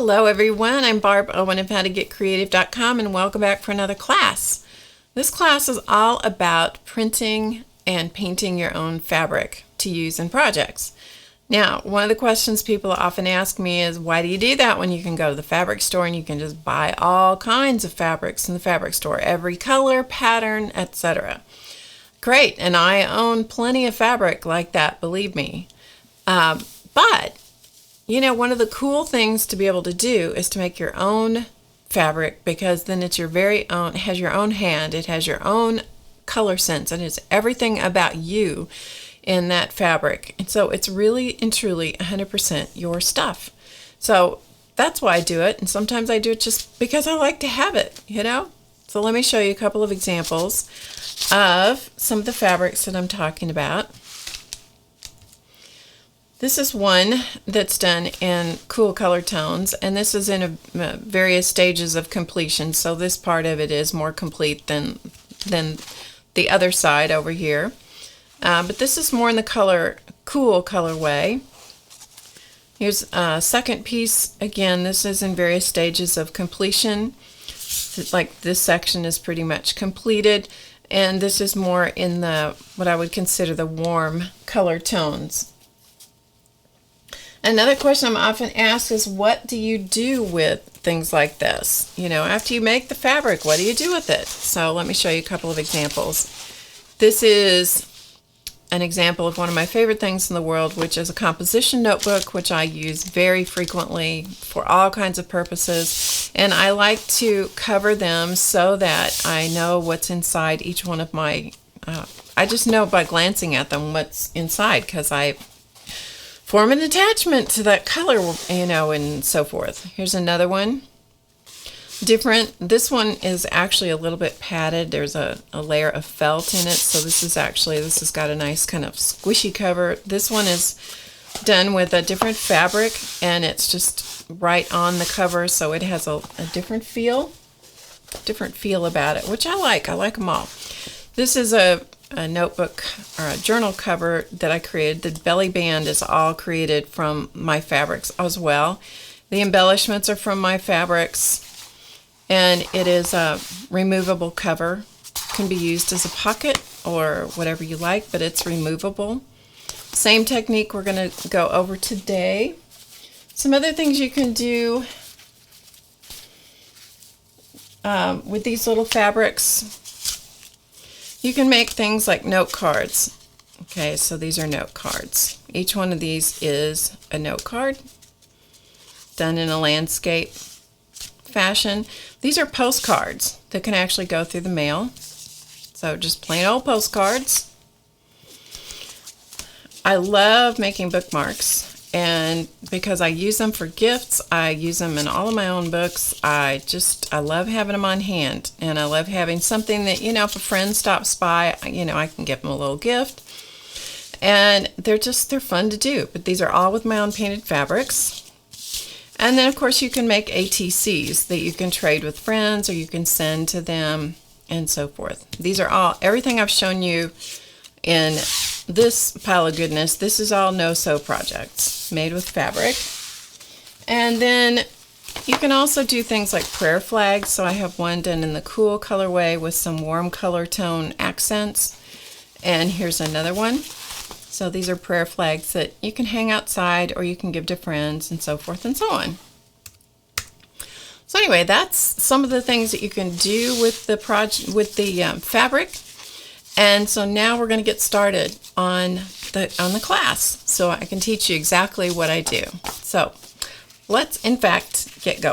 Hello everyone, I'm Barb Owen of HowToGetCreative.com and welcome back for another class. This class is all about printing and painting your own fabric to use in projects. Now, one of the questions people often ask me is, why do you do that when you can go to the fabric store and you can just buy all kinds of fabrics in the fabric store, every color, pattern, etc. Great, and I own plenty of fabric like that, believe me. But you know, one of the cool things to be able to do is to make your own fabric, because then it's your very own, it has your own hand, it has your own color sense, and it's everything about you in that fabric. And so it's really and truly 100% your stuff. So that's why I do it, and sometimes I do it just because I like to have it, you know? So let me show you a couple of examples of some of the fabrics that I'm talking about. This is one that's done in cool color tones, and this is in various stages of completion, so this part of it is more complete than the other side over here. But this is more in the cool colorway. Here's a second piece. Again, this is in various stages of completion. Like this section is pretty much completed, and this is more in the what I would consider the warm color tones. Another question I'm often asked is, what do you do with things like this? You know, after you make the fabric, what do you do with it? So let me show you a couple of examples. This is an example of one of my favorite things in the world, which is a composition notebook, which I use very frequently for all kinds of purposes. And I like to cover them so that I know what's inside each one of my, I just know by glancing at them what's inside, because I form an attachment to that color, you know, and so forth. Here's another one. Different. This one is actually a little bit padded. There's a layer of felt in it, so this has got a nice kind of squishy cover. This one is done with a different fabric, and it's just right on the cover, so it has a different feel about it, which I like. I like them all. This is a notebook or a journal cover that I created. The belly band is all created from my fabrics as well. The embellishments are from my fabrics, and it is a removable cover. Can be used as a pocket or whatever you like, but it's removable. Same technique we're going to go over today. Some other things you can do with these little fabrics. You can make things like note cards. Okay, so these are note cards. Each one of these is a note card done in a landscape fashion. These are postcards that can actually go through the mail. So just plain old postcards. I love making bookmarks, and because I use them for gifts, I use them in all of my own books. I love having them on hand, and I love having something that, you know, if a friend stops by, you know, I can give them a little gift, and they're fun to do. But these are all with my own painted fabrics. And then of course you can make ATCs that you can trade with friends, or you can send to them, and so forth. These are everything I've shown you in this pile of goodness. This is all no-sew projects made with fabric. And then you can also do things like prayer flags. So I have one done in the cool colorway with some warm color tone accents. And here's another one. So these are prayer flags that you can hang outside, or you can give to friends, and so forth and so on. So anyway, that's some of the things that you can do with the fabric. And so now we're going to get started on the class, so I can teach you exactly what I do. So let's in fact get going.